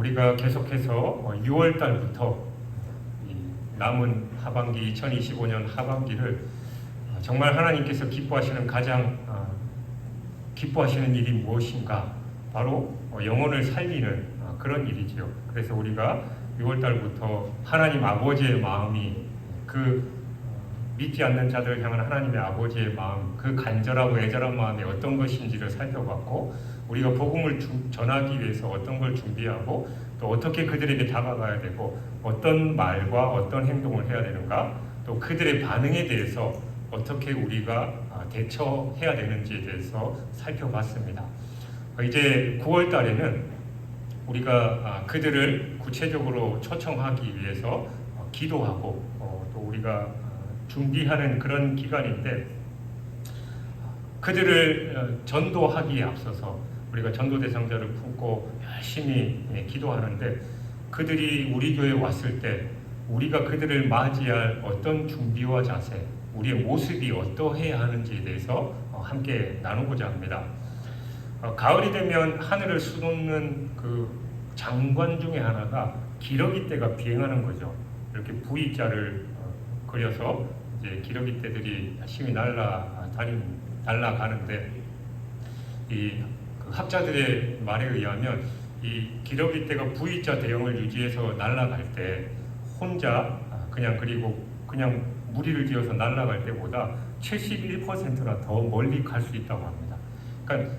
우리가 계속해서 6월 달부터 남은 하반기 2025년 하반기를 정말 하나님께서 기뻐하시는 가장 기뻐하시는 일이 무엇인가? 바로 영혼을 살리는 그런 일이죠. 그래서 우리가 6월 달부터 하나님 아버지의 마음이 믿지 않는 자들을 향한 하나님의 아버지의 마음, 그 간절하고 애절한 마음이 어떤 것인지를 살펴봤고, 우리가 복음을 전하기 위해서 어떤 걸 준비하고 또 어떻게 그들에게 다가가야 되고 어떤 말과 어떤 행동을 해야 되는가, 또 그들의 반응에 대해서 어떻게 우리가 대처해야 되는지에 대해서 살펴봤습니다. 이제 9월 달에는 우리가 그들을 구체적으로 초청하기 위해서 기도하고 또 우리가 준비하는 그런 기간인데, 그들을 전도하기에 앞서서 우리가 전도 대상자를 품고 열심히 기도하는데, 그들이 우리 교회에 왔을 때 우리가 그들을 맞이할 어떤 준비와 자세, 우리의 모습이 어떠해야 하는지에 대해서 함께 나누고자 합니다. 가을이 되면 하늘을 수놓는 그 장관 중에 하나가 기러기 떼가 비행하는 거죠. 이렇게 V자를 그려서 이제 기러기 떼들이 열심히 날아가는데, 그 학자들의 말에 의하면 이 기러기 떼가 V자 대형을 유지해서 날아갈 때 혼자 그리고 그냥 무리를 지어서 날아갈 때보다 71%나 더 멀리 갈 수 있다고 합니다. 그러니까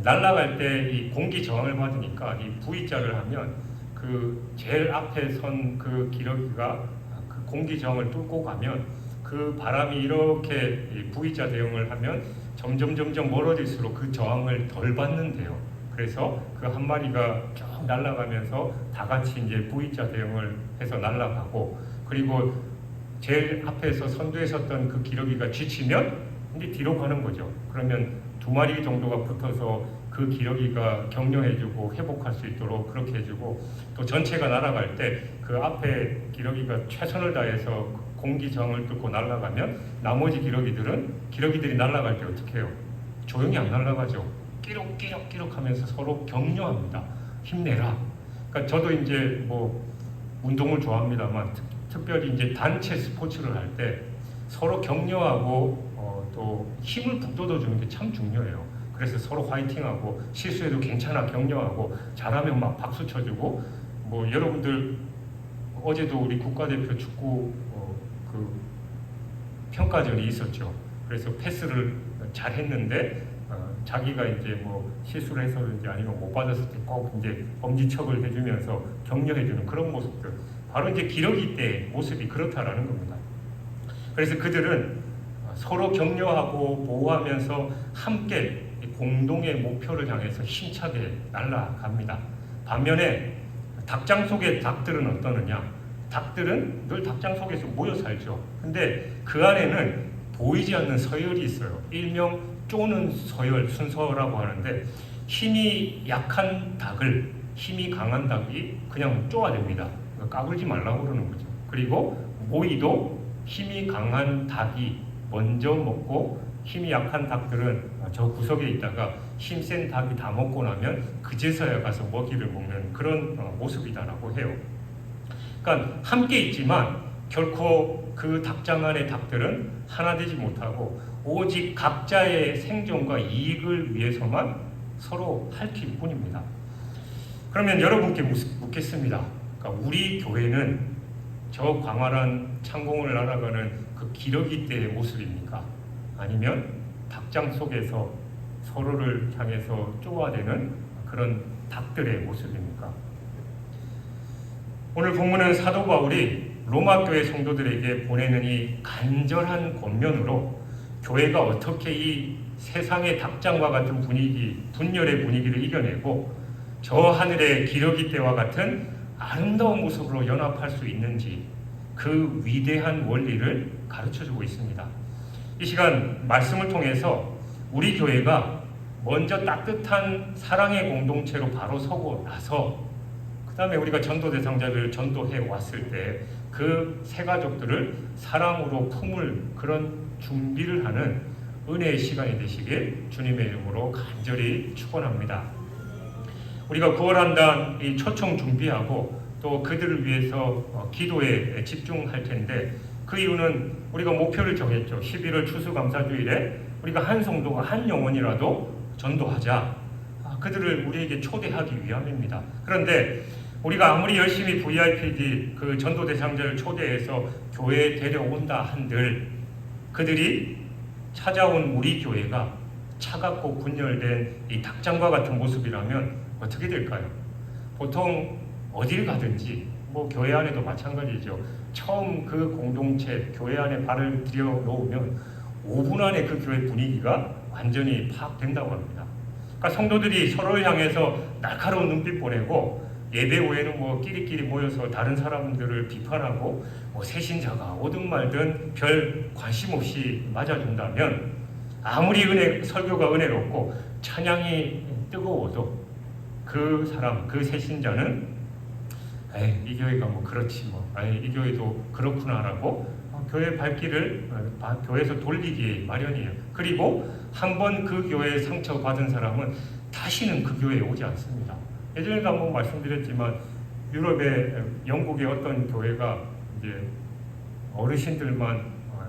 날아갈 때 이 공기 저항을 받으니까 이 V자를 하면 그 제일 앞에 선 그 기러기가 그 공기 저항을 뚫고 가면 그 바람이 이렇게 V자 대응을 하면 점점 멀어질수록 그 저항을 덜 받는데요. 그래서 그 한 마리가 쭉 날아가면서 다 같이 이제 V자 대응을 해서 날아가고, 그리고 제일 앞에서 선두에 섰던 그 기러기가 지치면 이제 뒤로 가는 거죠. 그러면 두 마리 정도가 붙어서 그 기러기가 격려해주고 회복할 수 있도록 그렇게 해주고, 또 전체가 날아갈 때 그 앞에 기러기가 최선을 다해서 공기 저항을 뚫고 날아가면 나머지 기러기들이 날아갈 때 어떻게 해요? 조용히 안 날아가죠. 끼룩끼룩 하면서 서로 격려합니다. 힘내라. 그러니까 저도 이제 뭐 운동을 좋아합니다만 특별히 이제 단체 스포츠를 할 때 서로 격려하고 또 힘을 북돋워주는 게 참 중요해요. 그래서 서로 화이팅하고 실수해도 괜찮아 격려하고 잘하면 막 박수 쳐주고, 뭐 여러분들 어제도 우리 국가대표 축구 그 평가전이 있었죠. 그래서 패스를 잘 했는데 자기가 이제 뭐 실수를 해서든지 아니면 못 받았을 때 꼭 이제 엄지척을 해주면서 격려해주는 그런 모습들, 바로 이제 기러기 때 모습이 그렇다라는 겁니다. 그래서 그들은 서로 격려하고 보호하면서 함께 공동의 목표를 향해서 힘차게 날아갑니다. 반면에 닭장 속의 닭들은 어떠느냐? 닭들은 늘 닭장 속에서 모여 살죠. 근데 그 안에는 보이지 않는 서열이 있어요. 일명 쪼는 서열, 순서라고 하는데, 힘이 약한 닭을 힘이 강한 닭이 그냥 쪼아댑니다. 까불지 말라고 그러는 거죠. 그리고 모이도 힘이 강한 닭이 먼저 먹고, 힘이 약한 닭들은 저 구석에 있다가 힘센 닭이 다 먹고 나면 그제서야 가서 먹이를 먹는 그런 모습이다라고 해요. 그러니까 함께 있지만 결코 그 닭장 안의 닭들은 하나 되지 못하고 오직 각자의 생존과 이익을 위해서만 서로 핥힐 뿐입니다. 그러면 여러분께 묻겠습니다. 그러니까 우리 교회는 저 광활한 창공을 날아가는 그 기러기 떼의 모습입니까? 아니면 닭장 속에서 서로를 향해서 쪼아대는 그런 닭들의 모습입니까? 오늘 본문은 사도 바울이 로마 교회 성도들에게 보내는 이 간절한 권면으로 교회가 어떻게 이 세상의 닭장과 같은 분위기, 분열의 분위기를 이겨내고 저 하늘의 기러기 떼와 같은 아름다운 모습으로 연합할 수 있는지, 그 위대한 원리를 가르쳐주고 있습니다. 이 시간 말씀을 통해서 우리 교회가 먼저 따뜻한 사랑의 공동체로 바로 서고 나서 그 다음에 우리가 전도 대상자를 전도해 왔을 때 그 새 가족들을 사랑으로 품을 그런 준비를 하는 은혜의 시간이 되시길 주님의 이름으로 간절히 축원합니다. 우리가 구원한다는 이 초청 준비하고 또 그들을 위해서 기도에 집중할 텐데 그 이유는 우리가 목표를 정했죠. 11월 추수감사주일에 우리가 한 성도가 한 영혼이라도 전도하자. 그들을 우리에게 초대하기 위함입니다. 그런데 우리가 아무리 열심히 VIPD 그 전도 대상자를 초대해서 교회에 데려온다 한들 그들이 찾아온 우리 교회가 차갑고 분열된 이 닭장과 같은 모습이라면 어떻게 될까요? 보통 어딜 가든지 뭐 교회 안에도 마찬가지죠. 처음 그 공동체 교회 안에 발을 들여놓으면 5분 안에 그 교회 분위기가 완전히 파악된다고 합니다. 그러니까 성도들이 서로를 향해서 날카로운 눈빛 보내고 예배 후에는 뭐 끼리끼리 모여서 다른 사람들을 비판하고 뭐 새신자가 오든 말든 별 관심 없이 맞아준다면 아무리 설교가 은혜롭고 찬양이 뜨거워도 그 사람, 그 새신자는 이 교회가 뭐 그렇지 뭐, 이 교회도 그렇구나라고 교회 발길을 교회에서 돌리기 마련이에요. 그리고 한번 그 교회에 상처받은 사람은 다시는 그 교회에 오지 않습니다. 예전에도 한번 말씀드렸지만 유럽의 영국의 어떤 교회가 이제 어르신들만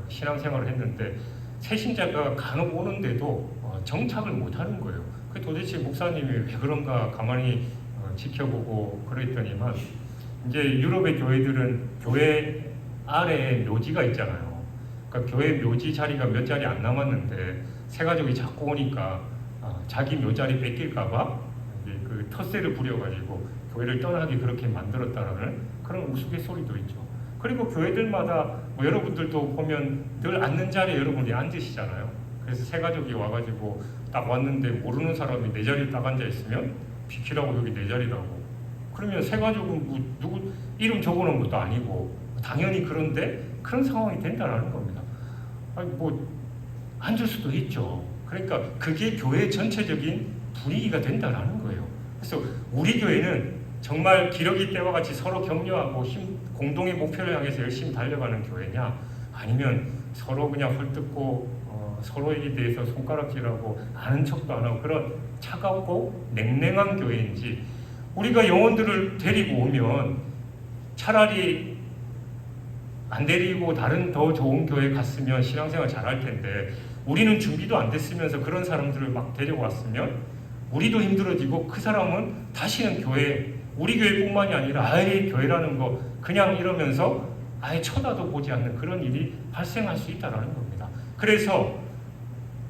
신앙생활을 했는데 새신자가 간혹 오는데도 정착을 못하는 거예요. 그 도대체 목사님이 왜 그런가 가만히 지켜보고 그랬더니만 이제 유럽의 교회들은 교회 아래에 묘지가 있잖아요. 그러니까 교회 묘지 자리가 몇 자리 안 남았는데 새가족이 자꾸 오니까 자기 묘자리 뺏길까봐 그 텃세를 부려가지고 교회를 떠나게 그렇게 만들었다라는 그런 우스갯소리도 있죠. 그리고 교회들마다 뭐 여러분들도 보면 늘 앉는 자리에 여러분이 앉으시잖아요. 그래서 새가족이 와가지고 딱 왔는데 모르는 사람이 내 자리에 딱 앉아 있으면 비키라고 여기 내 자리라고. 그러면 새가족은 뭐 누구 이름 적어놓은 것도 아니고 당연히 그런데 그런 상황이 된다는 겁니다. 아니 뭐 앉을 수도 있죠. 그러니까 그게 교회 전체적인 분위기가 된다는 거예요. 그래서 우리 교회는 정말 기러기 때와 같이 서로 격려하고 공동의 목표를 향해서 열심히 달려가는 교회냐 아니면 서로 그냥 헐뜯고 서로에 대해서 손가락질하고 아는 척도 안 하고 그런 차갑고 냉랭한 교회인지 우리가 영혼들을 데리고 오면 차라리 안 데리고 다른 더 좋은 교회 갔으면 신앙생활 잘할 텐데 우리는 준비도 안 됐으면서 그런 사람들을 막 데려왔으면 우리도 힘들어지고 그 사람은 다시는 교회 우리 교회뿐만이 아니라 아예 교회라는 거 그냥 이러면서 아예 쳐다도 보지 않는 그런 일이 발생할 수 있다는 겁니다. 그래서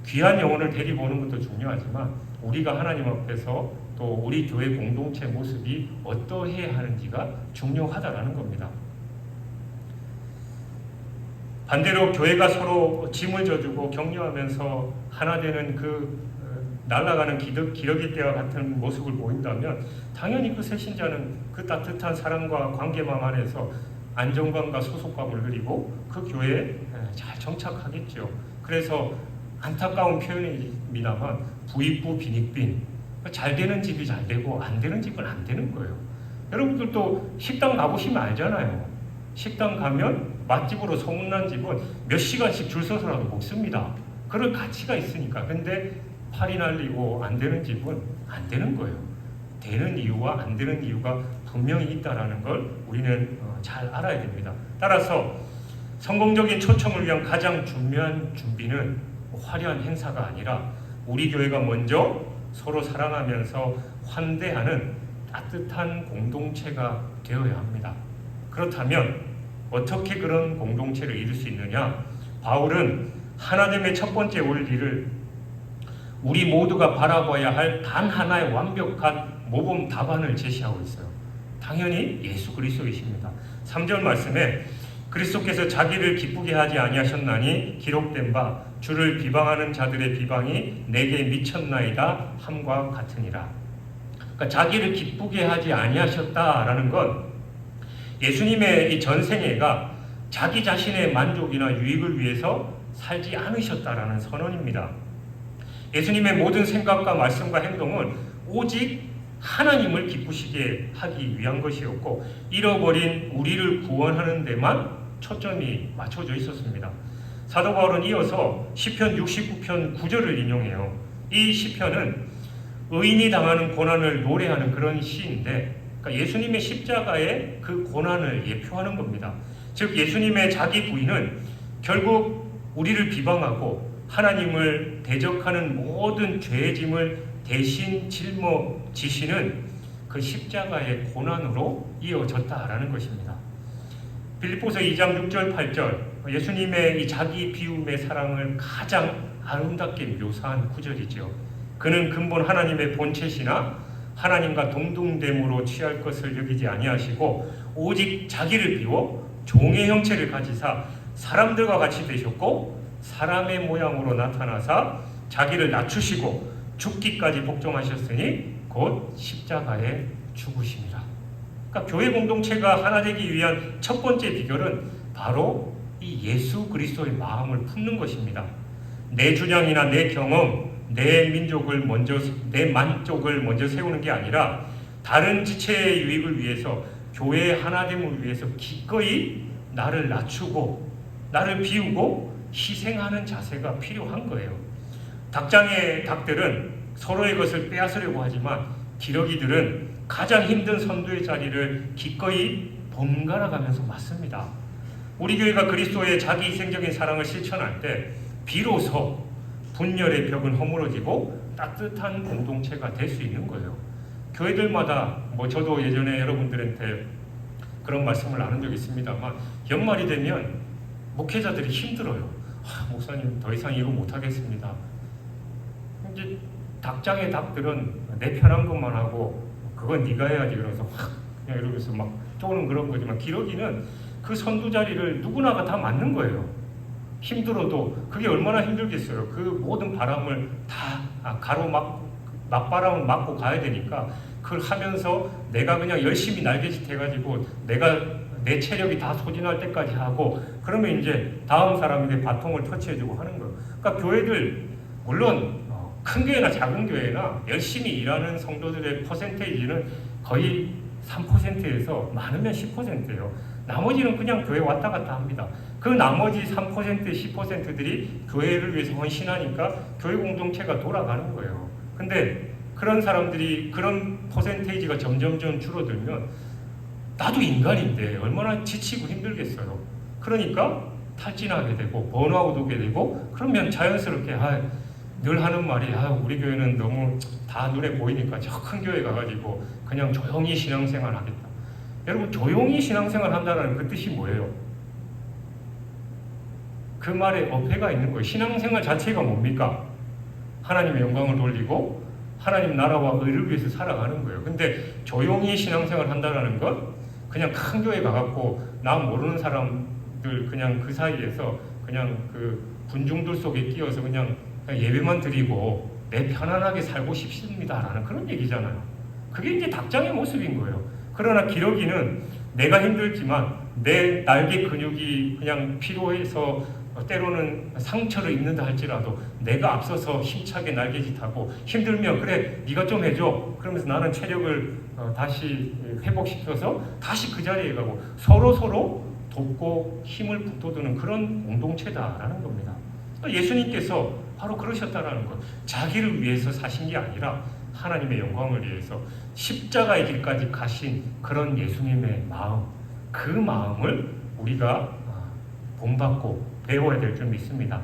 귀한 영혼을 데리고 오는 것도 중요하지만 우리가 하나님 앞에서 또 우리 교회 공동체 모습이 어떠해야 하는지가 중요하다는 겁니다. 반대로 교회가 서로 짐을 져주고 격려하면서 하나 되는 그 날아가는 기러기 때와 같은 모습을 보인다면 당연히 그 새신자는 그 따뜻한 사랑과 관계망 안에서 안정감과 소속감을 누리고 그 교회에 잘 정착하겠죠. 그래서 안타까운 표현입니다만 부익부 빈익빈 잘 되는 집이 잘 되고 안 되는 집은 안 되는 거예요. 여러분들도 식당 가보시면 알잖아요. 식당 가면 맛집으로 소문난 집은 몇 시간씩 줄 서서라도 먹습니다. 그럴 가치가 있으니까. 근데 팔이 날리고 안 되는 집은 안 되는 거예요. 되는 이유와 안 되는 이유가 분명히 있다는 걸 우리는 잘 알아야 됩니다. 따라서 성공적인 초청을 위한 가장 중요한 준비는 화려한 행사가 아니라 우리 교회가 먼저 서로 사랑하면서 환대하는 따뜻한 공동체가 되어야 합니다. 그렇다면 어떻게 그런 공동체를 이룰 수 있느냐? 바울은 하나됨의 첫 번째 원리를 우리 모두가 바라봐야 할 단 하나의 완벽한 모범 답안을 제시하고 있어요. 당연히 예수 그리스도이십니다. 3절 말씀에 그리스도께서 자기를 기쁘게 하지 아니하셨나니 기록된 바 주를 비방하는 자들의 비방이 내게 미쳤나이다 함과 같으니라. 그러니까 자기를 기쁘게 하지 아니하셨다라는 건 예수님의 이 전생애가 자기 자신의 만족이나 유익을 위해서 살지 않으셨다라는 선언입니다. 예수님의 모든 생각과 말씀과 행동은 오직 하나님을 기쁘시게 하기 위한 것이었고 잃어버린 우리를 구원하는 데만 초점이 맞춰져 있었습니다. 사도 바울은 이어서 시편 69편 9절을 인용해요. 이 시편은 의인이 당하는 고난을 노래하는 그런 시인데, 그러니까 예수님의 십자가의 그 고난을 예표하는 겁니다. 즉 예수님의 자기 부인은 결국 우리를 비방하고 하나님을 대적하는 모든 죄의 짐을 대신 짊어지시는 그 십자가의 고난으로 이어졌다라는 것입니다. 빌립보서 2장 6절 8절 예수님의 이 자기 비움의 사랑을 가장 아름답게 묘사한 구절이죠. 그는 근본 하나님의 본체시나 하나님과 동등됨으로 취할 것을 여기지 아니하시고 오직 자기를 비워 종의 형체를 가지사 사람들과 같이 되셨고 사람의 모양으로 나타나사 자기를 낮추시고 죽기까지 복종하셨으니 곧 십자가에 죽으심이라. 그러니까 교회 공동체가 하나 되기 위한 첫 번째 비결은 바로 이 예수 그리스도의 마음을 품는 것입니다. 내 주장이나 내 경험, 내 민족을 먼저, 내 만족을 먼저 세우는 게 아니라 다른 지체의 유익을 위해서 교회의 하나됨을 위해서 기꺼이 나를 낮추고 나를 비우고 희생하는 자세가 필요한 거예요. 닭장의 닭들은 서로의 것을 빼앗으려고 하지만 기러기들은 가장 힘든 선두의 자리를 기꺼이 번갈아 가면서 맡습니다. 우리 교회가 그리스도의 자기 희생적인 사랑을 실천할 때 비로소 분열의 벽은 허물어지고 따뜻한 공동체가 될 수 있는 거예요. 교회들마다 저도 예전에 여러분들한테 그런 말씀을 나눈 적이 있습니다만 연말이 되면 목회자들이 힘들어요. 목사님 더 이상 이거 못하겠습니다. 이제 닭장의 닭들은 내 편한 것만 하고 그건 네가 해야지 그러면서 그냥 이러면서 막 쪼는 그런 거지만 기러기는 그 선두 자리를 누구나가 다 맞는 거예요. 힘들어도 그게 얼마나 힘들겠어요. 그 모든 바람을 다 맞바람을 맞고 가야 되니까 그걸 하면서 내가 그냥 열심히 날개짓 해가지고 내가 내 체력이 다 소진할 때까지 하고 그러면 이제 다음 사람에게 바통을 터치해주고 하는 거예요. 그러니까 교회들 물론 큰 교회나 작은 교회나 열심히 일하는 성도들의 퍼센테이지는 거의 3%에서 많으면 10%예요. 나머지는 그냥 교회 왔다 갔다 합니다. 그 나머지 3%, 10%들이 교회를 위해서 헌신하니까 교회 공동체가 돌아가는 거예요. 근데 그런 사람들이 그런 퍼센테이지가 점점점 줄어들면 나도 인간인데 얼마나 지치고 힘들겠어요. 그러니까 탈진하게 되고 번아웃 오게 되고 그러면 자연스럽게 늘 하는 말이 우리 교회는 너무 다 눈에 보이니까 저 큰 교회 가가지고 그냥 조용히 신앙생활 하겠다. 여러분 조용히 신앙생활 한다는 그 뜻이 뭐예요? 그 말에 어폐가 있는 거예요. 신앙생활 자체가 뭡니까? 하나님의 영광을 돌리고 하나님 나라와 의를 위해서 살아가는 거예요. 근데 조용히 신앙생활 한다는 건 그냥 큰 교회 가갖고 나 모르는 사람들 그냥 그 사이에서 그냥 그 군중들 속에 끼어서 그냥 예배만 드리고 내 편안하게 살고 싶습니다라는 그런 얘기잖아요. 그게 이제 닭장의 모습인 거예요. 그러나 기러기는 내가 힘들지만 내 날개 근육이 그냥 피로해서 때로는 상처를 입는다 할지라도 내가 앞서서 힘차게 날개짓하고 힘들면 그래 네가 좀 해줘 그러면서 나는 체력을 다시 회복시켜서 다시 그 자리에 가고 서로 돕고 힘을 북돋우는 그런 공동체다라는 겁니다. 예수님께서 바로 그러셨다라는 것. 자기를 위해서 사신 게 아니라 하나님의 영광을 위해서 십자가의 길까지 가신 그런 예수님의 마음, 그 마음을 우리가 본받고 배워야 될 줄 믿습니다.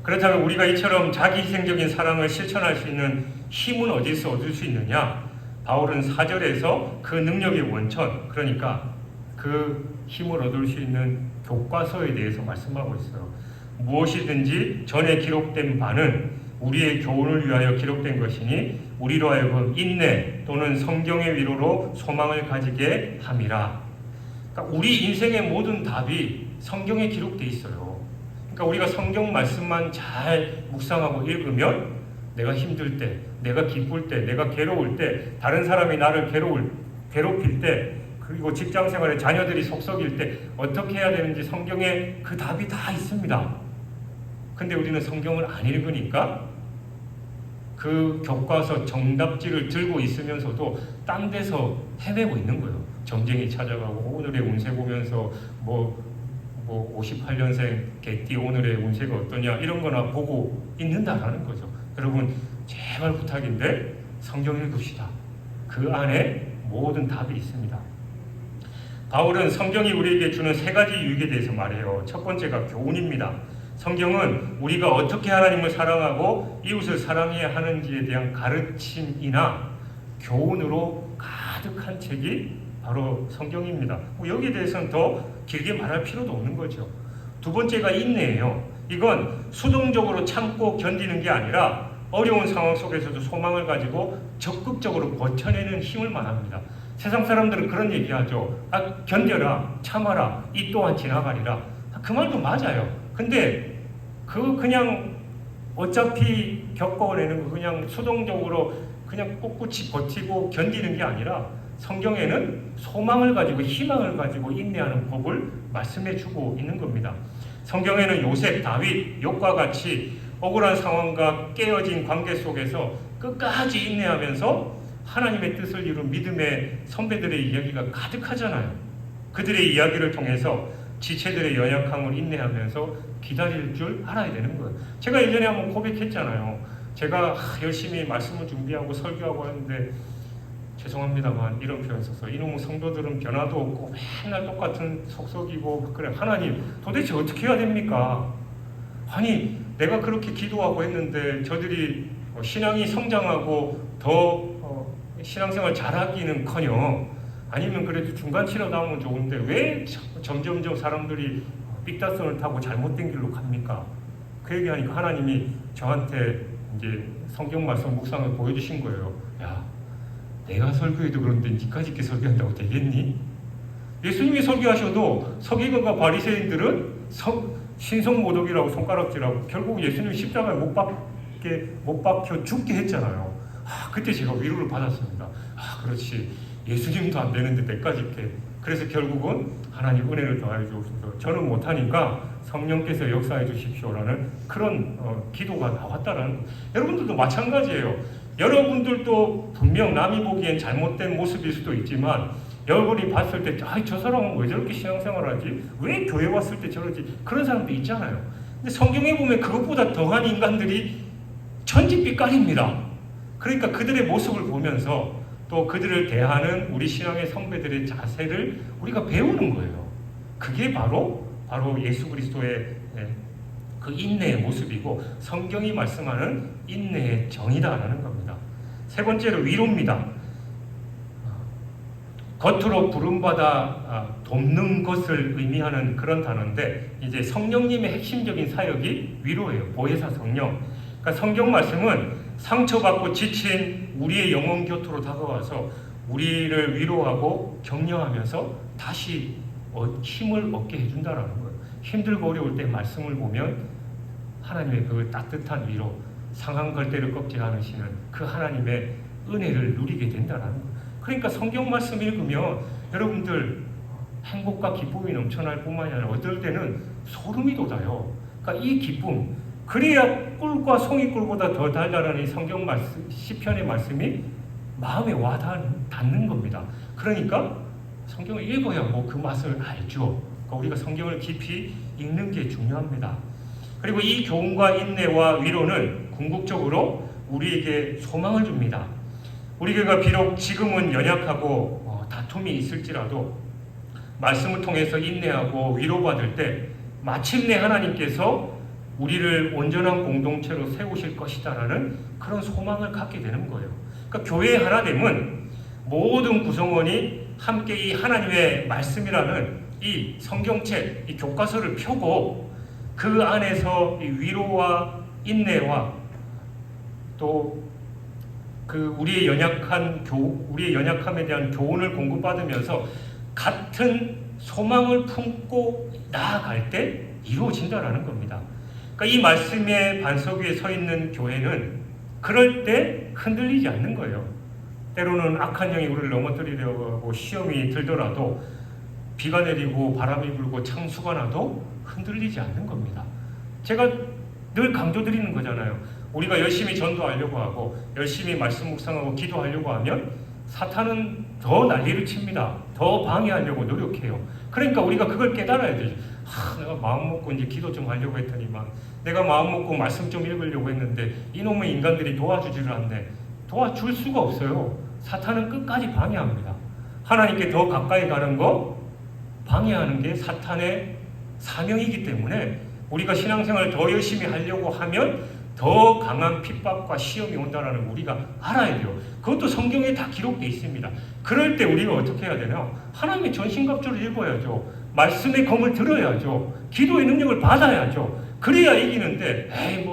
그렇다면 우리가 이처럼 자기 희생적인 사랑을 실천할 수 있는 힘은 어디서 얻을 수 있느냐? 바울은 4절에서 그 능력의 원천, 그러니까 그 힘을 얻을 수 있는 교과서에 대해서 말씀하고 있어요. 무엇이든지 전에 기록된 바는 우리의 교훈을 위하여 기록된 것이니 우리로 하여금 인내 또는 성경의 위로로 소망을 가지게 함이라. 그러니까 우리 인생의 모든 답이 성경에 기록되어 있어요. 그러니까 우리가 성경 말씀만 잘 묵상하고 읽으면 내가 힘들 때, 내가 기쁠 때, 내가 괴로울 때, 다른 사람이 나를 괴롭힐 때, 그리고 직장생활에 자녀들이 속썩일 때 어떻게 해야 되는지 성경에 그 답이 다 있습니다. 근데 우리는 성경을 안 읽으니까 그 교과서 정답지를 들고 있으면서도 딴 데서 헤매고 있는 거예요. 점쟁이 찾아가고 오늘의 운세 보면서 58년생 개띠 오늘의 운세가 어떠냐 이런 거나 보고 있는다라는 거죠. 여러분 제발 부탁인데 성경 읽읍시다. 그 안에 모든 답이 있습니다. 바울은 성경이 우리에게 주는 세 가지 유익에 대해서 말해요. 첫 번째가 교훈입니다. 성경은 우리가 어떻게 하나님을 사랑하고 이웃을 사랑해야 하는지에 대한 가르침이나 교훈으로 가득한 책이 바로 성경입니다. 여기에 대해서는 더 길게 말할 필요도 없는 거죠. 두 번째가 인내예요. 이건 수동적으로 참고 견디는 게 아니라 어려운 상황 속에서도 소망을 가지고 적극적으로 버텨내는 힘을 말합니다. 세상 사람들은 그런 얘기하죠. 견뎌라, 참아라, 이 또한 지나가리라. 그 말도 맞아요. 근데 그냥 어차피 겪어내는 거 그냥 수동적으로 그냥 꿋꿋이 버티고 견디는 게 아니라 성경에는 소망을 가지고 희망을 가지고 인내하는 법을 말씀해주고 있는 겁니다. 성경에는 요셉, 다윗, 욥과 같이 억울한 상황과 깨어진 관계 속에서 끝까지 인내하면서 하나님의 뜻을 이룬 믿음의 선배들의 이야기가 가득하잖아요. 그들의 이야기를 통해서 지체들의 연약함을 인내하면서 기다릴 줄 알아야 되는 거예요. 제가 예전에 한번 고백했잖아요. 제가 열심히 말씀을 준비하고 설교하고 하는데 죄송합니다만 이런 표현 써서 이놈의 성도들은 변화도 없고 맨날 똑같은 속속이고 그래 하나님 도대체 어떻게 해야 됩니까? 아니 내가 그렇게 기도하고 했는데 저들이 신앙이 성장하고 더 신앙생활 잘하기는커녕 아니면 그래도 중간치라도 하면 좋은데 왜 점점점 사람들이 삑다선을 타고 잘못된 길로 갑니까? 그 얘기하니까 하나님이 저한테 이제 성경 말씀 묵상을 보여주신 거예요. 야, 내가 설교해도 그런데 니까지 이렇게 설교한다고 되겠니? 예수님이 설교하셔도 서기관과 바리새인들은 신성모독이라고 손가락질하고 결국 예수님 십자가에 못 박혀 죽게 했잖아요. 그때 제가 위로를 받았습니다. 그렇지. 예수님도 안 되는데 내까지 이렇게. 그래서 결국은 하나님 은혜를 더하여 주옵소서. 저는 못하니까 성령께서 역사해 주십시오라는 그런 기도가 나왔다라는 거. 여러분들도 마찬가지예요. 여러분들도 분명 남이 보기엔 잘못된 모습일 수도 있지만 여러분이 봤을 때 저 사람은 왜 저렇게 신앙생활하지? 왜 교회 왔을 때 저러지? 그런 사람도 있잖아요. 근데 성경에 보면 그것보다 더한 인간들이 천지빛깔입니다. 그러니까 그들의 모습을 보면서 또 그들을 대하는 우리 신앙의 선배들의 자세를 우리가 배우는 거예요. 그게 바로 예수 그리스도의 그 인내의 모습이고 성경이 말씀하는 인내의 정의다라는 겁니다. 세 번째로 위로입니다. 겉으로 부름받아 돕는 것을 의미하는 그런 단어인데 이제 성령님의 핵심적인 사역이 위로예요. 보혜사 성령. 그러니까 성경 말씀은 상처받고 지친 우리의 영혼 곁으로 다가와서 우리를 위로하고 격려하면서 다시 힘을 얻게 해준다는 거예요. 힘들고 어려울 때 말씀을 보면 하나님의 그 따뜻한 위로, 상한 걸대를 꺾지 않으시는 그 하나님의 은혜를 누리게 된다는 거예요. 그러니까 성경 말씀 읽으면 여러분들 행복과 기쁨이 넘쳐날 뿐만이 아니라 어떨 때는 소름이 돋아요. 그러니까 이 기쁨, 그래야 꿀과 송이꿀보다 더 달달한 이 성경 말씀, 시편의 말씀이 마음에 와 닿는 겁니다. 그러니까 성경을 읽어야 그 맛을 알죠. 그러니까 우리가 성경을 깊이 읽는 게 중요합니다. 그리고 이 교훈과 인내와 위로는 궁극적으로 우리에게 소망을 줍니다. 우리가 비록 지금은 연약하고 다툼이 있을지라도 말씀을 통해서 인내하고 위로받을 때 마침내 하나님께서 우리를 온전한 공동체로 세우실 것이다라는 그런 소망을 갖게 되는 거예요. 그러니까 교회의 하나됨은 모든 구성원이 함께 이 하나님의 말씀이라는 이 성경책, 이 교과서를 펴고 그 안에서 이 위로와 인내와 또 그 우리의 연약함에 대한 교훈을 공급받으면서 같은 소망을 품고 나아갈 때 이루어진다라는 겁니다. 그러니까 이 말씀의 반석 위에 서 있는 교회는 그럴 때 흔들리지 않는 거예요. 때로는 악한 영이 우리를 넘어뜨리려고 하고 시험이 들더라도 비가 내리고 바람이 불고 창수가 나도 흔들리지 않는 겁니다. 제가 늘 강조드리는 거잖아요. 우리가 열심히 전도하려고 하고 열심히 말씀 묵상하고 기도하려고 하면 사탄은 더 난리를 칩니다. 더 방해하려고 노력해요. 그러니까 우리가 그걸 깨달아야 되죠. 내가 마음 먹고 이제 기도 좀 하려고 했더니만, 내가 마음 먹고 말씀 좀 읽으려고 했는데 이놈의 인간들이 도와주지를 않네. 도와줄 수가 없어요. 사탄은 끝까지 방해합니다. 하나님께 더 가까이 가는 거 방해하는 게 사탄의 사명이기 때문에 우리가 신앙생활을 더 열심히 하려고 하면 더 강한 핍박과 시험이 온다는 걸 우리가 알아야 돼요. 그것도 성경에 다 기록되어 있습니다. 그럴 때 우리가 어떻게 해야 되나? 하나님의 전신갑주를 입어야죠. 말씀의 검을 들어야죠. 기도의 능력을 받아야죠. 그래야 이기는데, 에이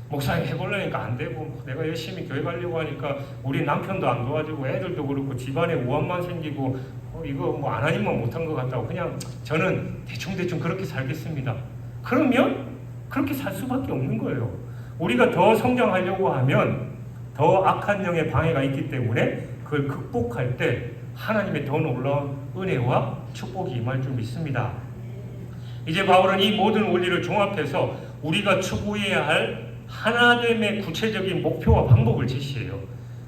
목사님 해보려니까 안 되고, 내가 열심히 교회 가려고 하니까 우리 남편도 안 도와주고 애들도 그렇고 집안에 우환만 생기고, 이거 안 하니만 못한 것 같다고 그냥 저는 대충 그렇게 살겠습니다. 그러면 그렇게 살 수밖에 없는 거예요. 우리가 더 성장하려고 하면 더 악한 영의 방해가 있기 때문에 그걸 극복할 때 하나님의 더 놀라운 은혜와 축복이 임할 줄 믿습니다. 이제 바울은 이 모든 원리를 종합해서 우리가 추구해야 할 하나됨의 구체적인 목표와 방법을 제시해요.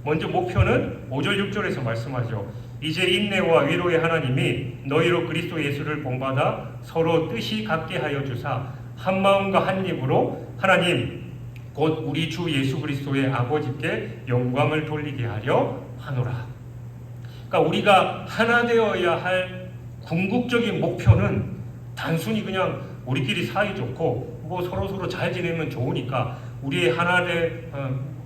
먼저 목표는 5절 6절에서 말씀하죠. 이제 인내와 위로의 하나님이 너희로 그리스도 예수를 본받아 서로 뜻이 같게 하여 주사 한 마음과 한 입으로 하나님 곧 우리 주 예수 그리스도의 아버지께 영광을 돌리게 하려 하노라. 그러니까 우리가 하나 되어야 할 궁극적인 목표는 단순히 그냥 우리끼리 사이좋고 서로 잘 지내면 좋으니까 우리의 하나됨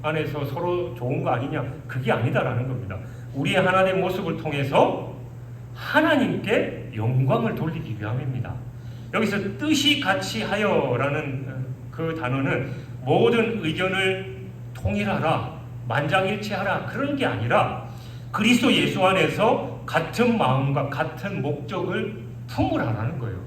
안에서 서로 좋은 거 아니냐, 그게 아니다라는 겁니다. 우리의 하나된 모습을 통해서 하나님께 영광을 돌리기 위함입니다. 여기서 뜻이 같이 하여라는 그 단어는 모든 의견을 통일하라, 만장일치하라 그런 게 아니라 그리스도 예수 안에서 같은 마음과 같은 목적을 품으라는 거예요.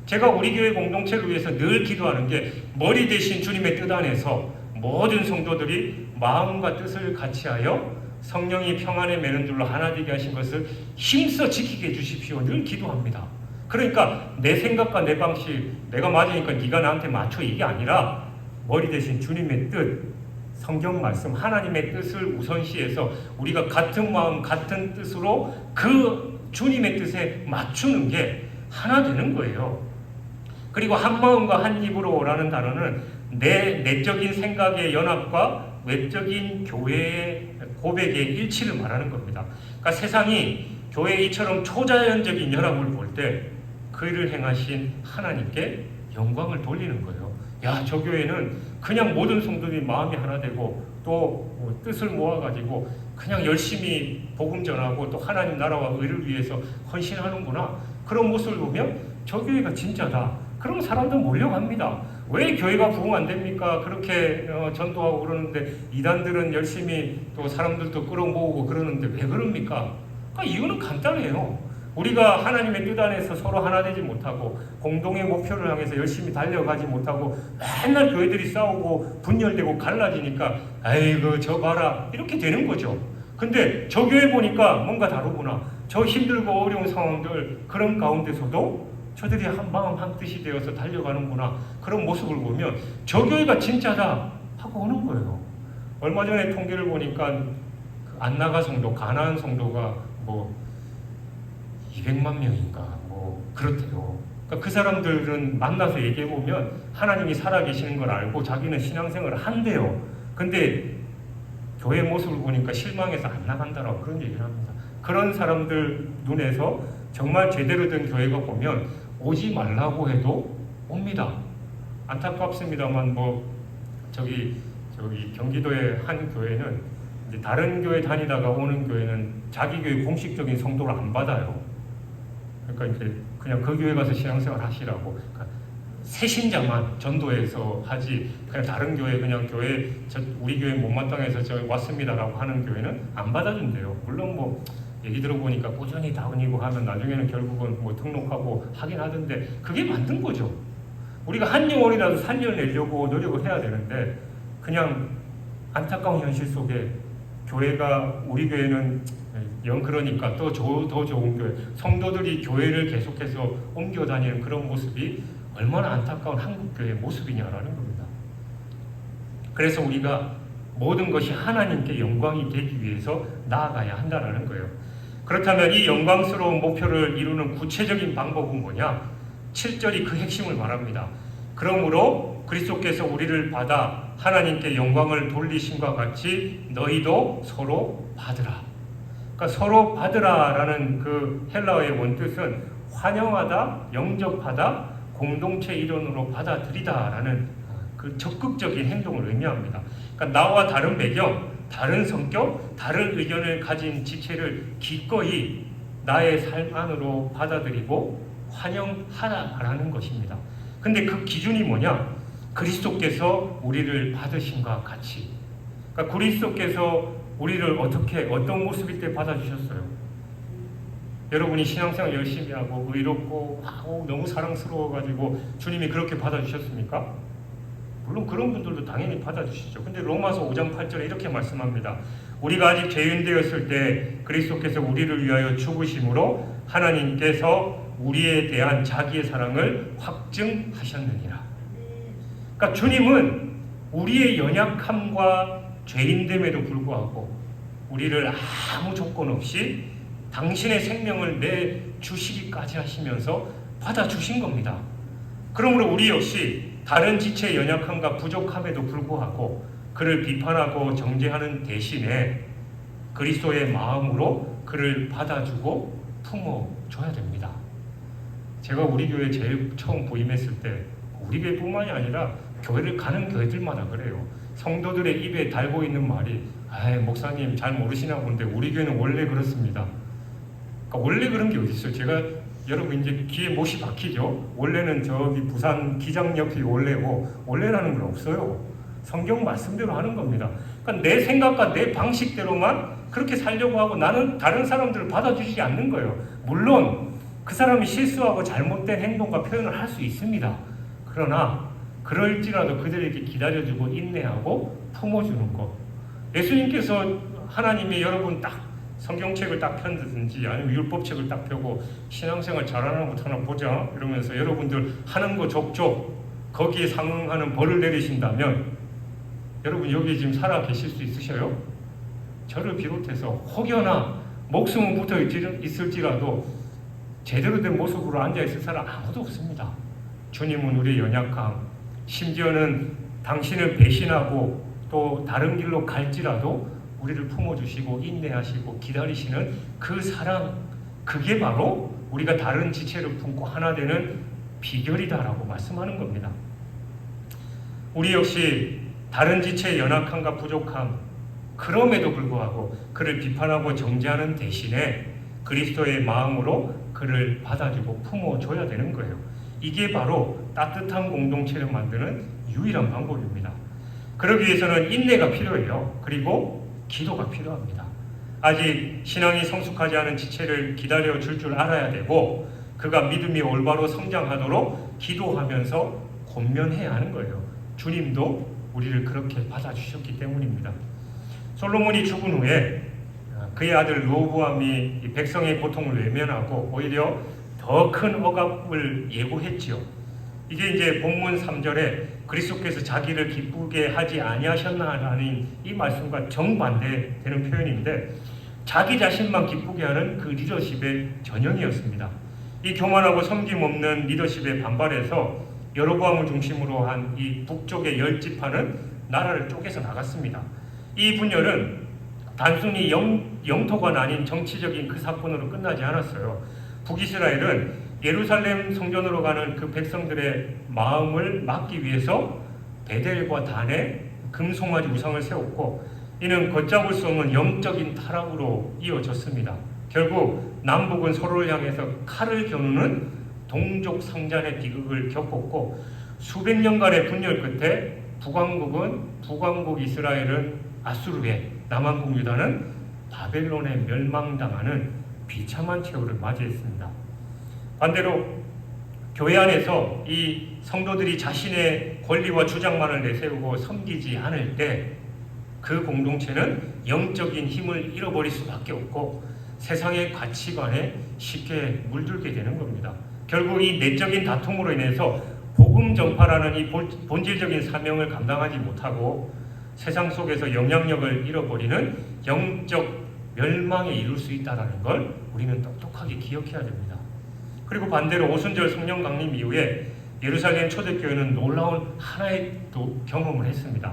제가 우리 교회 공동체를 위해서 늘 기도하는 게 머리 대신 주님의 뜻 안에서 모든 성도들이 마음과 뜻을 같이하여 성령이 평안에 매는 줄로 하나 되게 하신 것을 힘써 지키게 해주십시오. 늘 기도합니다. 그러니까 내 생각과 내 방식, 내가 맞으니까 네가 나한테 맞춰, 이게 아니라 머리 대신 주님의 뜻, 성경 말씀, 하나님의 뜻을 우선시해서 우리가 같은 마음, 같은 뜻으로 그 주님의 뜻에 맞추는 게 하나 되는 거예요. 그리고 한 마음과 한 입으로라는 단어는 내 내적인 생각의 연합과 외적인 교회의 고백의 일치를 말하는 겁니다. 그러니까 세상이 교회 이처럼 초자연적인 연합을 볼 때 그 일을 행하신 하나님께 영광을 돌리는 거예요. 야, 저 교회는 그냥 모든 성도들이 마음이 하나 되고 또 뜻을 모아가지고 그냥 열심히 복음 전하고 또 하나님 나라와 의를 위해서 헌신하는구나. 그런 모습을 보면 저 교회가 진짜다. 그럼 사람들 몰려갑니다. 왜 교회가 부흥 안 됩니까? 그렇게 전도하고 그러는데 이단들은 열심히 또 사람들도 끌어모으고 그러는데 왜 그럽니까? 그러니까 이유는 간단해요. 우리가 하나님의 뜻 안에서 서로 하나 되지 못하고 공동의 목표를 향해서 열심히 달려가지 못하고 맨날 교회들이 싸우고 분열되고 갈라지니까 아이고 저 봐라 이렇게 되는 거죠. 근데 저 교회 보니까 뭔가 다르구나. 저 힘들고 어려운 상황들 그런 가운데서도 저들이 한 마음 한 뜻이 되어서 달려가는구나. 그런 모습을 보면 저 교회가 진짜다 하고 오는 거예요. 얼마 전에 통계를 보니까 안나가 성도, 가나안 성도가 200만 명인가 그렇대요. 그러니까 그 사람들은 만나서 얘기해 보면 하나님이 살아계시는 걸 알고 자기는 신앙생활을 한대요. 근데 교회 모습을 보니까 실망해서 안 나간다라고 그런 얘기를 합니다. 그런 사람들 눈에서 정말 제대로 된 교회가 보면 오지 말라고 해도 옵니다. 안타깝습니다만 저기 경기도의 한 교회는 이제 다른 교회 다니다가 오는 교회는 자기 교회 공식적인 성도를 안 받아요. 그러니까 이제 그냥 그 교회 가서 신앙생활 하시라고. 그러니까 새신자만 전도해서 하지 그냥 다른 교회 그냥 교회 우리 교회 못마땅해서 저 왔습니다라고 하는 교회는 안 받아준대요. 물론 얘기 들어보니까 꾸준히 다니고 하면 나중에는 결국은 등록하고 하긴 하던데 그게 만든 거죠. 우리가 한 영혼이라도 살려내려고 노력을 해야 되는데 그냥 안타까운 현실 속에 교회가 우리 교회는 영 그러니까 더 좋은 교회 성도들이 교회를 계속해서 옮겨 다니는 그런 모습이 얼마나 안타까운 한국교회의 모습이냐라는 겁니다. 그래서 우리가 모든 것이 하나님께 영광이 되기 위해서 나아가야 한다는 거예요. 그렇다면 이 영광스러운 목표를 이루는 구체적인 방법은 뭐냐? 7절이 그 핵심을 말합니다. 그러므로 그리스도께서 우리를 받아 하나님께 영광을 돌리심과 같이 너희도 서로 받으라. 그러니까 서로 받으라라는 그 헬라어의 원뜻은 환영하다, 영접하다, 공동체 일원으로 받아들이다라는 그 적극적인 행동을 의미합니다. 그러니까 나와 다른 배경, 다른 성격, 다른 의견을 가진 지체를 기꺼이 나의 삶 안으로 받아들이고 환영하라는 것입니다. 근데 그 기준이 뭐냐? 그리스도께서 우리를 받으심과 같이. 그러니까 그리스도께서 우리를 어떤 모습일 때 받아주셨어요? 여러분이 신앙생활 열심히 하고 의롭고 너무 사랑스러워가지고 주님이 그렇게 받아주셨습니까? 물론 그런 분들도 당연히 받아주시죠. 근데 로마서 5장 8절에 이렇게 말씀합니다. 우리가 아직 죄인 되었을 때 그리스도께서 우리를 위하여 죽으심으로 하나님께서 우리에 대한 자기의 사랑을 확증하셨느니라. 그러니까 주님은 우리의 연약함과 죄인됨에도 불구하고 우리를 아무 조건 없이 당신의 생명을 내주시기까지 하시면서 받아주신 겁니다. 그러므로 우리 역시 다른 지체의 연약함과 부족함에도 불구하고 그를 비판하고 정죄하는 대신에 그리스도의 마음으로 그를 받아주고 품어줘야 됩니다. 제가 우리 교회 제일 처음 부임했을 때 우리 교회뿐만이 아니라 교회를 가는 교회들마다 그래요. 성도들의 입에 달고 있는 말이 목사님 잘 모르시나 본데 우리 교회는 원래 그렇습니다. 그러니까 원래 그런 게 어디 있어요? 제가 여러분 이제 귀에 못이 박히죠. 원래는 저기 부산 기장 옆이 원래고 원래라는 건 없어요. 성경 말씀대로 하는 겁니다. 그러니까 내 생각과 내 방식대로만 그렇게 살려고 하고 나는 다른 사람들을 받아주지 않는 거예요. 물론 그 사람이 실수하고 잘못된 행동과 표현을 할 수 있습니다. 그러나 그럴지라도 그들에게 기다려주고 인내하고 품어주는 것. 예수님께서 하나님이 여러분 딱 성경책을 딱 편든지 아니면 율법책을 딱 펴고 신앙생활 잘하나 못하나 보자 이러면서 여러분들 하는 거 족족 거기에 상응하는 벌을 내리신다면 여러분 여기 지금 살아 계실 수 있으셔요? 저를 비롯해서 혹여나 목숨은 붙어 있을지라도 제대로 된 모습으로 앉아있을 사람 아무도 없습니다. 주님은 우리의 연약함, 심지어는 당신을 배신하고 또 다른 길로 갈지라도 우리를 품어주시고 인내하시고 기다리시는 그 사랑, 그게 바로 우리가 다른 지체를 품고 하나 되는 비결이다라고 말씀하는 겁니다. 우리 역시 다른 지체의 연약함과 부족함, 그럼에도 불구하고 그를 비판하고 정죄하는 대신에 그리스도의 마음으로 그를 받아주고 품어줘야 되는 거예요. 이게 바로 따뜻한 공동체를 만드는 유일한 방법입니다. 그러기 위해서는 인내가 필요해요. 그리고 기도가 필요합니다. 아직 신앙이 성숙하지 않은 지체를 기다려줄 줄 알아야 되고 그가 믿음이 올바로 성장하도록 기도하면서 권면해야 하는 거예요. 주님도 우리를 그렇게 받아주셨기 때문입니다. 솔로몬이 죽은 후에 그의 아들 르호보암이 백성의 고통을 외면하고 오히려 더 큰 억압을 예고했지요. 이게 이제 본문 3절에 그리스도께서 자기를 기쁘게 하지 아니하셨나라는 이 말씀과 정반대되는 표현인데 자기 자신만 기쁘게 하는 그 리더십의 전형이었습니다. 이 교만하고 섬김 없는 리더십에 반발해서 여로보암을 중심으로 한 이 북쪽의 10지파는 나라를 쪼개서 나갔습니다. 이 분열은 단순히 영토가 나뉜 정치적인 그 사건으로 끝나지 않았어요. 북이스라엘은 예루살렘 성전으로 가는 그 백성들의 마음을 막기 위해서 베델과 단에 금송아지 우상을 세웠고 이는 걷잡을 수 없는 영적인 타락으로 이어졌습니다. 결국 남북은 서로를 향해서 칼을 겨누는 동족 상잔의 비극을 겪었고 수백 년간의 분열 끝에 북왕국 이스라엘은 아수르에 남왕국 유다는 바벨론에 멸망당하는 비참한 최후를 맞이했습니다. 반대로 교회 안에서 이 성도들이 자신의 권리와 주장만을 내세우고 섬기지 않을 때 그 공동체는 영적인 힘을 잃어버릴 수밖에 없고 세상의 가치관에 쉽게 물들게 되는 겁니다. 결국 이 내적인 다툼으로 인해서 복음 전파라는 이 본질적인 사명을 감당하지 못하고 세상 속에서 영향력을 잃어버리는 영적 멸망에 이룰 수 있다는 걸 우리는 똑똑하게 기억해야 됩니다. 그리고 반대로 오순절 성령 강림 이후에 예루살렘 초대교회는 놀라운 하나의 경험을 했습니다.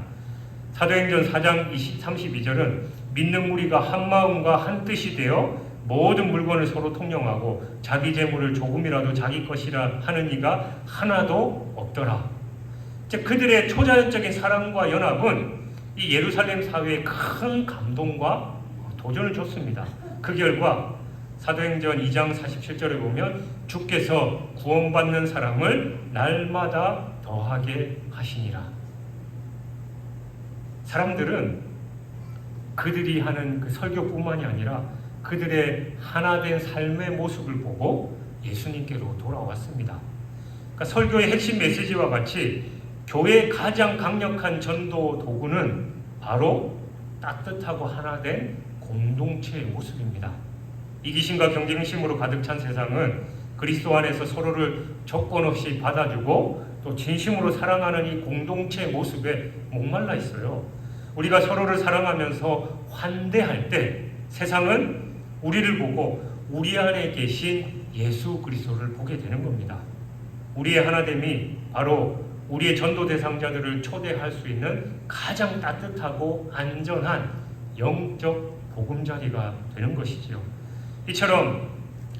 사도행전 4장 32절은 믿는 무리가 한 마음과 한 뜻이 되어 모든 물건을 서로 통용하고 자기 재물을 조금이라도 자기 것이라 하는 이가 하나도 없더라. 즉 그들의 초자연적인 사랑과 연합은 이 예루살렘 사회에 큰 감동과 도전을 줬습니다. 그 결과 사도행전 2장 47절에 보면 주께서 구원받는 사람을 날마다 더하게 하시니라. 사람들은 그들이 하는 그 설교뿐만이 아니라 그들의 하나된 삶의 모습을 보고 예수님께로 돌아왔습니다. 그러니까 설교의 핵심 메시지와 같이 교회의 가장 강력한 전도 도구는 바로 따뜻하고 하나된 공동체의 모습입니다. 이기심과 경쟁심으로 가득 찬 세상은 그리스도 안에서 서로를 조건 없이 받아주고 또 진심으로 사랑하는 이 공동체의 모습에 목말라 있어요. 우리가 서로를 사랑하면서 환대할 때 세상은 우리를 보고 우리 안에 계신 예수 그리스도를 보게 되는 겁니다. 우리의 하나됨이 바로 우리의 전도 대상자들을 초대할 수 있는 가장 따뜻하고 안전한 영적 보금자리가 되는 것이지요. 이처럼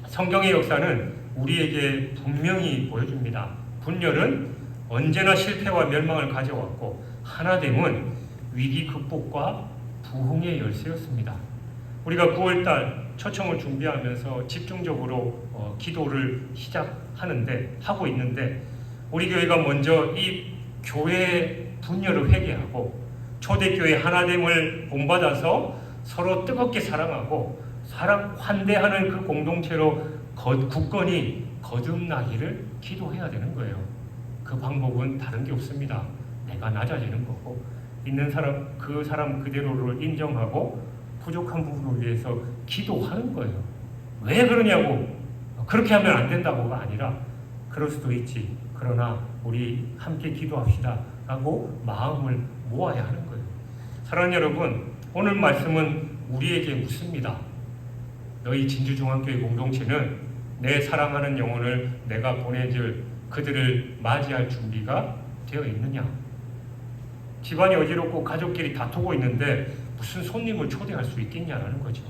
성경의 역사는 우리에게 분명히 보여줍니다. 분열은 언제나 실패와 멸망을 가져왔고 하나됨은 위기 극복과 부흥의 열쇠였습니다. 우리가 9월달 초청을 준비하면서 집중적으로 기도를 하고 있는데 우리 교회가 먼저 이 교회의 분열을 회개하고 초대교회 하나됨을 본받아서 서로 뜨겁게 사랑하고 환대하는 그 공동체로 굳건히 거듭나기를 기도해야 되는 거예요. 그 방법은 다른 게 없습니다. 내가 낮아지는 거고 있는 사람 그 사람 그대로를 인정하고 부족한 부분을 위해서 기도하는 거예요. 왜 그러냐고 그렇게 하면 안 된다고가 아니라 그럴 수도 있지. 그러나 우리 함께 기도합시다 라고 마음을 모아야 하는 거예요. 사랑하는 여러분, 오늘 말씀은 우리에게 묻습니다. 너희 진주중앙교회 공동체는 내 사랑하는 영혼을 내가 보내줄 그들을 맞이할 준비가 되어 있느냐? 집안이 어지럽고 가족끼리 다투고 있는데 무슨 손님을 초대할 수 있겠냐라는 거죠.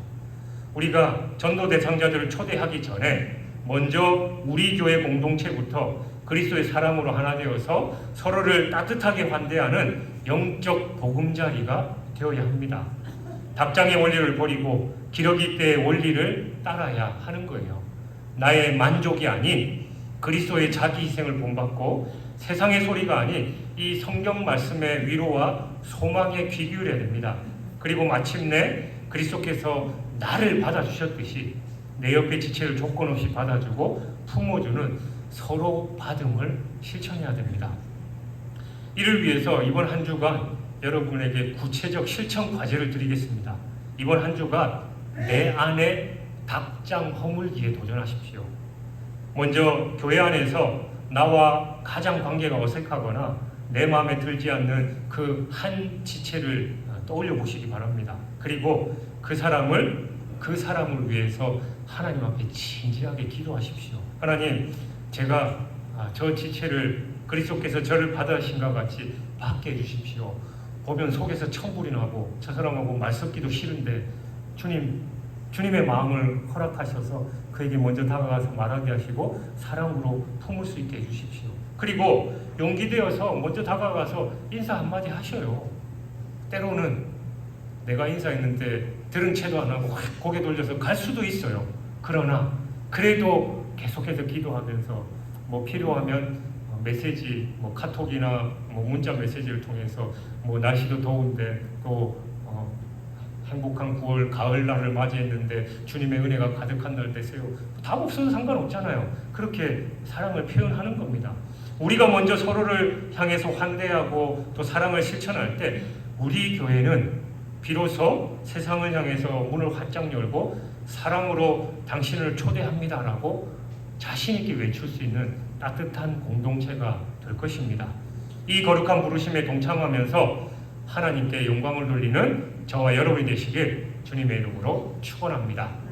우리가 전도 대상자들을 초대하기 전에 먼저 우리 교회 공동체부터 그리스도의 사람으로 하나 되어서 서로를 따뜻하게 환대하는 영적 보금자리가 되어야 합니다. 답장의 원리를 버리고 기러기 때의 원리를 따라야 하는 거예요. 나의 만족이 아닌 그리스도의 자기 희생을 본받고 세상의 소리가 아닌 이 성경 말씀의 위로와 소망에 귀 기울여야 됩니다. 그리고 마침내 그리스도께서 나를 받아주셨듯이 내 옆에 지체를 조건 없이 받아주고 품어주는 서로 받음을 실천해야 됩니다. 이를 위해서 이번 한 주간 여러분에게 구체적 실천 과제를 드리겠습니다. 이번 한 주간 내 안에 닭장 허물기에 도전하십시오. 먼저 교회 안에서 나와 가장 관계가 어색하거나 내 마음에 들지 않는 그 한 지체를 떠올려 보시기 바랍니다. 그리고 그 사람을 위해서 하나님 앞에 진지하게 기도하십시오. 하나님, 제가 저 지체를 그리스도께서 저를 받으신 것 같이 받게 해주십시오. 보면 속에서 천불이 나고 저 사람하고 말 섞기도 싫은데 주님의 마음을 허락하셔서 그에게 먼저 다가가서 말하게 하시고 사랑으로 품을 수 있게 해주십시오. 그리고 용기 되어서 먼저 다가가서 인사 한마디 하셔요. 때로는 내가 인사했는데 들은 채도 안 하고 고개 돌려서 갈 수도 있어요. 그러나 그래도 계속해서 기도하면서 필요하면 메시지, 카톡이나 문자 메시지를 통해서 날씨도 더운데 또 행복한 9월 가을날을 맞이했는데 주님의 은혜가 가득한 날 되세요. 답 없어도 상관없잖아요. 그렇게 사랑을 표현하는 겁니다. 우리가 먼저 서로를 향해서 환대하고 또 사랑을 실천할 때 우리 교회는 비로소 세상을 향해서 문을 활짝 열고 사랑으로 당신을 초대합니다라고 자신 있게 외칠 수 있는 따뜻한 공동체가 될 것입니다. 이 거룩한 부르심에 동참하면서 하나님께 영광을 돌리는 저와 여러분이 되시길 주님의 이름으로 축원합니다.